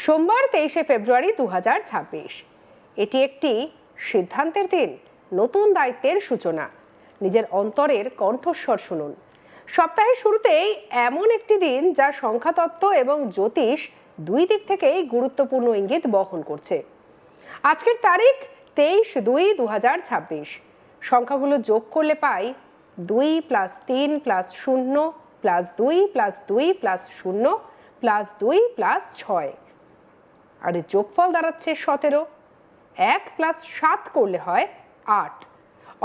সোমবার 23শে ফেব্রুয়ারি 2026। এটি একটি সিদ্ধান্তের দিন, নতুন দায়িত্বের সূচনা। নিজের অন্তরের কণ্ঠস্বর শুনুন। সপ্তাহের শুরুতেই এমন একটি দিন যা সংখ্যাতত্ত্ব এবং জ্যোতিষ দুই দিক থেকেই গুরুত্বপূর্ণ ইঙ্গিত বহন করছে। আজকের তারিখ 23/2/2026। সংখ্যাগুলো যোগ করলে পাই 2 + 3 + 0 + 2 + 2 + 0 + 2 + 6। আর যোগফল দাঁড়াচ্ছে 17। 1 + 7 করলে হয় 8।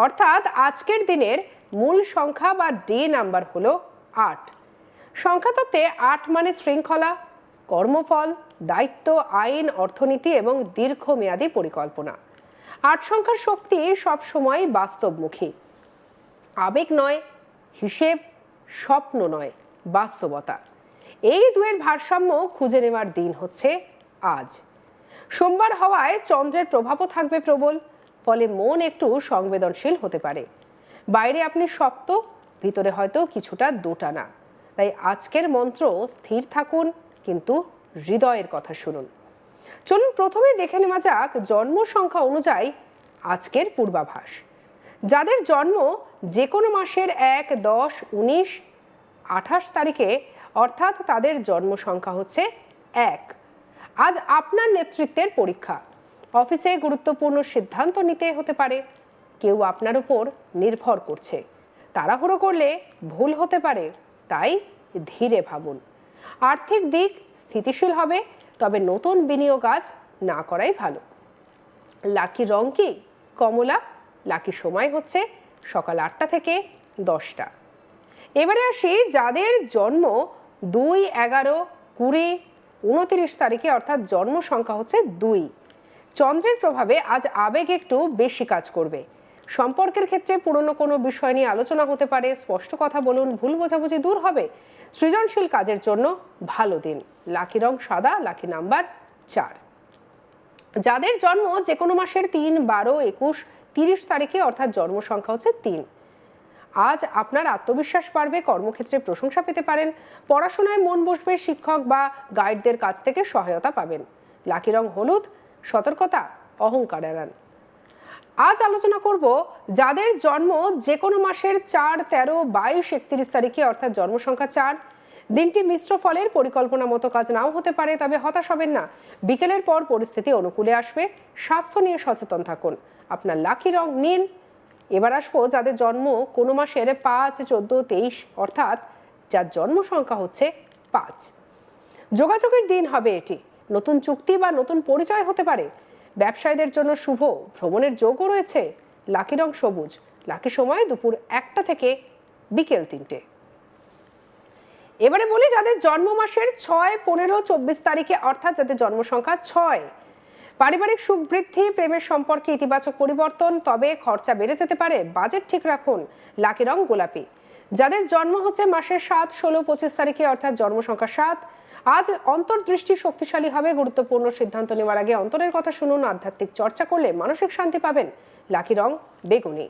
অর্থাৎ আজকের দিনের মূল সংখ্যা বা ডে নাম্বার হলো 8। সংখ্যাতত্ত্বে 8 মানে শৃঙ্খলা, কর্মফল, দায়িত্ব, আইন, অর্থনীতি এবং দীর্ঘমেয়াদী পরিকল্পনা। 8 সংখ্যার শক্তি সবসময় বাস্তবমুখী। আবেগ নয়, হিসেব, স্বপ্ন নয়, বাস্তবতা। এই দুয়ের ভারসাম্য খুঁজে নেওয়ার দিন হচ্ছে আজ। সোমবার হওয়ায় চন্দ্রের প্রভাবও থাকবে প্রবল, ফলে মন একটু সংবেদনশীল হতে পারে। বাইরে আপনি শক্ত, ভিতরে হয়তো কিছুটা দোটানা। তাই আজকের মন্ত্র স্থির থাকুন, কিন্তু হৃদয়ের কথা শুনুন। চলুন প্রথমে দেখে নেওয়া যাক জন্ম সংখ্যা অনুযায়ী আজকের পূর্বাভাস। যাদের জন্ম যে কোনো মাসের 1, 10, 19, 28 তারিখে, অর্থাৎ তাদের জন্ম সংখ্যা হচ্ছে 1। আজ আপনার নেতৃত্বের পরীক্ষা। অফিসে গুরুত্বপূর্ণ সিদ্ধান্ত নিতে হতে পারে। কেউ আপনার উপর নির্ভর করছে। তাড়াহুড়ো করলে ভুল হতে পারে, তাই ধীরে ভাবুন। আর্থিক দিক স্থিতিশীল হবে, তবে নতুন বিনিয়োগ আজ না করাই ভালো। লাকি রং কি? কমলা। লাকি সময় হচ্ছে সকাল 8টা থেকে 10টা। এবারে আসি যাদের জন্ম 2, 11, 20, 29 তারিখে, অর্থাৎ জন্ম সংখ্যা হচ্ছে 2। চন্দ্রের প্রভাবে আজ আবেগ একটু বেশি কাজ করবে। সম্পর্কের ক্ষেত্রে পুরনো কোনো বিষয় নিয়ে আলোচনা হতে পারে। স্পষ্ট কথা বলুন, ভুল বোঝাবুঝি দূর হবে। সৃজনশীল কাজের জন্য ভালো দিন। লাকি রং সাদা, লাকি নাম্বার 4। যাদের জন্ম যে কোনো মাসের 3, 12, 21, 30 তারিখে, অর্থাৎ জন্ম সংখ্যা হচ্ছে 3। আজ আপনার আত্মবিশ্বাস বাড়বে, কর্মক্ষেত্রে প্রশংসা পেতে পারেন। পড়াশোনায় মন বসবে, শিক্ষক বা গাইডদের কাছ থেকে সহায়তা পাবেন। লাকি রং হলুদ, সতর্কতা, অহংকার এড়ান। আজ আলোচনা করব যাদের জন্ম যে কোনো মাসের 4, 13, 22, 31 তারিখে, অর্থাৎ জন্ম সংখ্যা 4। দিনটি মিশ্র ফলের, পরিকল্পনা মতো কাজ নাও হতে পারে, তবে হতাশ হবেন না। বিকেলের পর পরিস্থিতি অনুকূলে আসবে। স্বাস্থ্য নিয়ে সচেতন থাকুন। আপনার লাকি রং নীল। এবার আসবো যাদের জন্ম কোনো মাসের 5, 14, 23, অর্থাৎ যার জন্ম সংখ্যা হচ্ছে 5। যোগাযোগের দিন হবে এটি। নতুন চুক্তি বা নতুন পরিচয় হতে পারে। ব্যবসায়ীদের জন্য শুভ, ভ্রমণের যোগও রয়েছে। লাকি রং সবুজ। লাকি সময় দুপুর 1টা থেকে বিকেল 3টে। এবারে বলি যাদের জন্ম মাসের 6, 15, 24 তারিখে, অর্থাৎ যাদের জন্ম সংখ্যা 6। পারিবারিক সুখ বৃদ্ধি, প্রেমের সম্পর্কে ইতিবাচক পরিবর্তন, তবে খরচা বেড়ে যেতে পারে। বাজেট ঠিক রাখুন। লাকি রং গোলাপি। যাদের জন্ম হচ্ছে মাসের 7, 16, 25 তারিখে, অর্থাৎ জন্ম সংখ্যা 7। আজ অন্তর্দৃষ্টি শক্তিশালী হবে। গুরুত্বপূর্ণ সিদ্ধান্ত নেওয়ার আগে অন্তরের কথা শুনুন। আধ্যাত্মিক চর্চা করলে মানসিক শান্তি পাবেন। লাকি রং বেগুনি।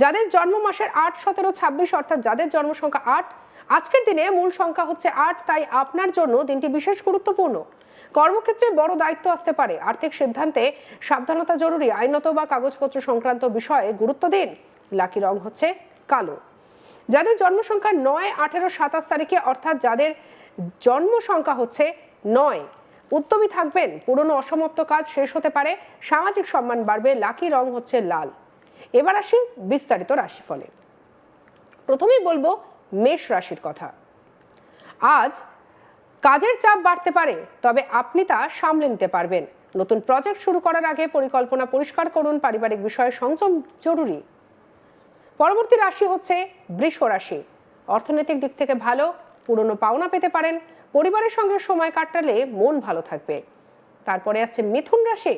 যাদের জন্ম মাসের 8, 17, 26, অর্থাৎ যাদের জন্ম সংখ্যা 8। আজকের দিনে মূল সংখ্যা হচ্ছে 8, তাই আপনার জন্য দিনটি বিশেষ গুরুত্বপূর্ণ। কর্মক্ষেত্রে বড় দায়িত্ব আসতে পারে। আর্থিক সিদ্ধান্তে সাবধানতা জরুরি। আইনত বা কাগজপত্র সংক্রান্ত বিষয়ে গুরুত্ব দিন। লাকি রং হচ্ছে কালো। যাদের জন্ম সংখ্যা 9, 18, 27 তারিখে, অর্থাৎ যাদের জন্ম সংখ্যা হচ্ছে 9, উদ্যমী থাকবেন। পুরনো অসমাপ্ত কাজ শেষ হতে পারে। সামাজিক সম্মান বাড়বে। লাকি রং হচ্ছে লাল। এবার আসি বিস্তারিত রাশিফলে। প্রথমেই বলবো মেষ রাশির কথা। আজ কাজের চাপ বাড়তে পারে, তবে আপনি তা সামলে নিতে পারবেন। নতুন প্রজেক্ট শুরু করার আগে পরিকল্পনা পরিষ্কার করুন। পারিবারিক বিষয়ে সংযম জরুরি। পরবর্তী রাশি হচ্ছে বৃষ রাশি। অর্থনৈতিক দিক থেকে ভালো, পুরনো পাওনা পেতে পারেন। পরিবারের সঙ্গে সময় কাটালে মন ভালো থাকবে। তারপরে আসছে মিথুন রাশি।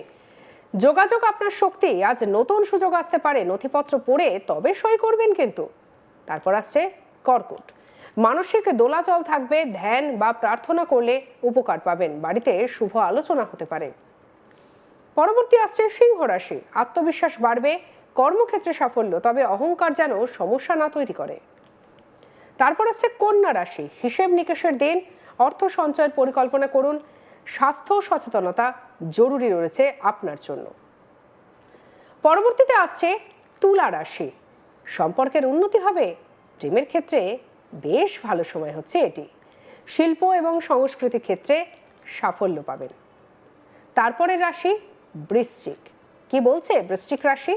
যোগাযোগ আপনার শক্তি। আজ নতুন সুযোগ আসতে পারে। নথিপত্র পড়ে তবে সই করবেন কিন্তু। তারপর আসছে কর্কট। মানসিক দোলাচল থাকবে। ধ্যান বা প্রার্থনা করলে উপকার পাবেন। বাড়িতে শুভ আলোচনা হতে পারে। পরবর্তী আসছে সিংহ রাশি। আত্মবিশ্বাস বাড়বে। কর্মক্ষেত্রে সাফল্য, তবে অহংকার যেন সমস্যা না তৈরি করে। তারপর আসছে কন্যা রাশি। হিসেব নিকেশের দিন। অর্থ সঞ্চয়ের পরিকল্পনা করুন। স্বাস্থ্য সচেতনতা জরুরি রয়েছে আপনার জন্য। পরবর্তীতে আসছে তুলা রাশি। সম্পর্কের উন্নতি হবে, প্রেমের ক্ষেত্রে বেশ ভালো সময় হচ্ছে এটি। শিল্প এবং সংস্কৃতি ক্ষেত্রে সাফল্য পাবেন। তারপরের রাশি বৃশ্চিক। কি বলছে বৃশ্চিক রাশি?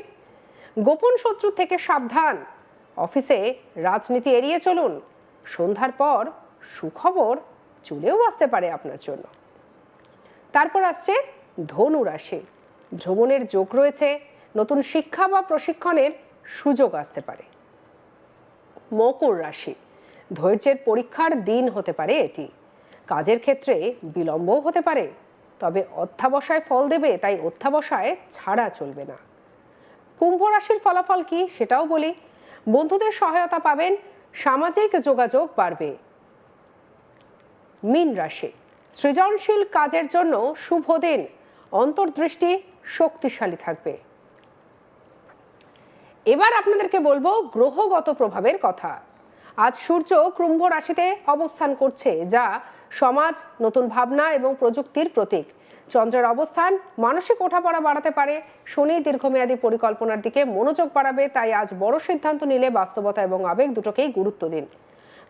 গোপন শত্রু থেকে সাবধান, অফিসে রাজনীতি এড়িয়ে চলুন, সন্ধ্যার পর সুখবর চলেও আসতে পারে আপনার জন্য। তারপর আসছে ধনু রাশি। ভ্রমণের যোগ রয়েছে, নতুন শিক্ষা বা প্রশিক্ষণের সুযোগ আসতে পারে। মকর রাশি। ধৈর্যের পরীক্ষার দিন হতে পারে এটি। কাজের ক্ষেত্রে বিলম্বও হতে পারে, তবে অধ্যাবসায় ফল দেবে, তাই অধ্যাবসায় ছাড়া চলবে না। কুম্ভ রাশির ফলাফল কি সেটাও বলি। বন্ধুদের সহায়তা পাবেন, সামাজিক যোগাযোগ বাড়বে। মীন রাশি। সৃজনশীল কাজের জন্য শুভ দিন, অন্তর্দৃষ্টি শক্তিশালী থাকবে। এবার আপনাদেরকে বলবো গ্রহগত প্রভাবের কথা। আজ সূর্য কুম্ভ রাশিতে অবস্থান করছে, যা সমাজ, নতুন ভাবনা এবং প্রযুক্তির প্রতীক। চন্দ্রের অবস্থান মানসিক ওঠাপড়া বাড়াতে পারে। শনি দীর্ঘমেয়াদী পরিকল্পনার দিকে মনোযোগ বাড়াবে, তাই আজ বড় সিদ্ধান্ত নিলে বাস্তবতা এবং আবেগ দুটোকেই গুরুত্ব দিন।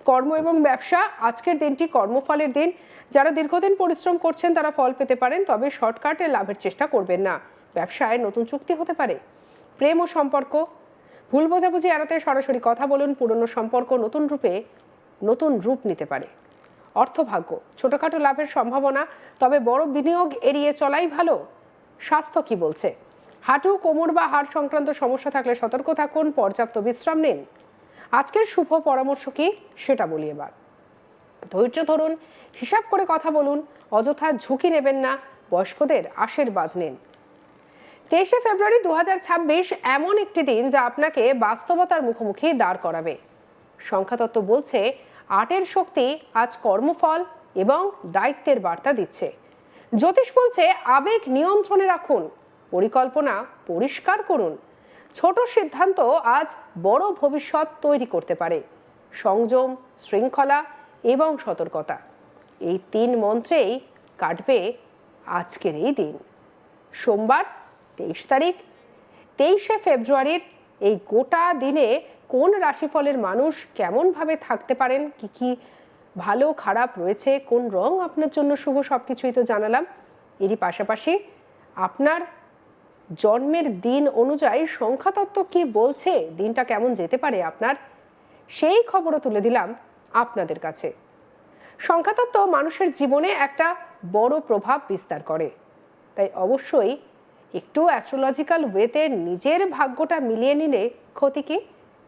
কর্ম এবং ব্যবসা, আজকের দিনটি কর্মফলের দিন। যারা দীর্ঘদিন পরিশ্রম করছেন তারা ফল পেতে পারেন, তবে শর্টকাটে লাভের চেষ্টা করবেন না। ব্যবসায় নতুন চুক্তি হতে পারে। প্রেম ও সম্পর্ক, ভুল বোঝাবুঝি এড়াতে সরাসরি কথা বলুন। পুরনো সম্পর্ক নতুন রূপ নিতে পারে। অর্থভাগ্য, ছোটখাটো লাভের সম্ভাবনা, তবে বড় বিনিয়োগ এড়িয়ে চলাই ভালো। স্বাস্থ্য কি বলছে? হাঁটু, কোমর বা হাড় সংক্রান্ত সমস্যা থাকলে সতর্ক থাকুন, পর্যাপ্ত বিশ্রাম নিন। আজকের শুভ পরামর্শ কি সেটা বলি এবার। ধৈর্য ধরুন, হিসাব করে কথা বলুন, অযথা ঝুঁকি নেবেন না, বয়স্কদের আশীর্বাদ নিন। 23শে ফেব্রুয়ারি 2026 এমন একটি দিন যা আপনাকে বাস্তবতার মুখোমুখি দাঁড় করাবে। সংখ্যাতত্ত্ব বলছে 8-এর শক্তি আজ কর্মফল এবং দায়িত্বের বার্তা দিচ্ছে। জ্যোতিষ বলছে আবেগ নিয়ন্ত্রণে রাখুন, পরিকল্পনা পরিষ্কার করুন। ছোট সিদ্ধান্ত আজ বড় ভবিষ্যৎ তৈরি করতে পারে। সংযম, শৃঙ্খলা এবং সতর্কতা, এই 3 মন্ত্রেই কাটবে আজকের এই দিন। সোমবার 23 তারিখ। 23শে ফেব্রুয়ারির এই গোটা দিনে কোন রাশিফলের মানুষ কেমনভাবে থাকতে পারেন, কি কি ভালো খারাপ রয়েছে, কোন রং আপনার জন্য শুভ, সবকিছুই তো জানালাম। এরই পাশাপাশি আপনার জন্মের দিন অনুযায়ী সংখ্যাতত্ত্ব কি বলছে, দিনটা কেমন যেতে পারে আপনার, সেই খবরও তুলে দিলাম আপনাদের কাছে। সংখ্যাতত্ত্ব মানুষের জীবনে একটা বড় প্রভাব বিস্তার করে, তাই অবশ্যই একটু অ্যাস্ট্রোলজিক্যাল ওয়েতে নিজের ভাগ্যটা মিলিয়ে নিলে ক্ষতি কি।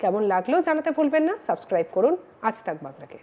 কেমন লাগলো জানাতে ভুলবেন না। সাবস্ক্রাইব করুন আজ তাক বাংলাকে।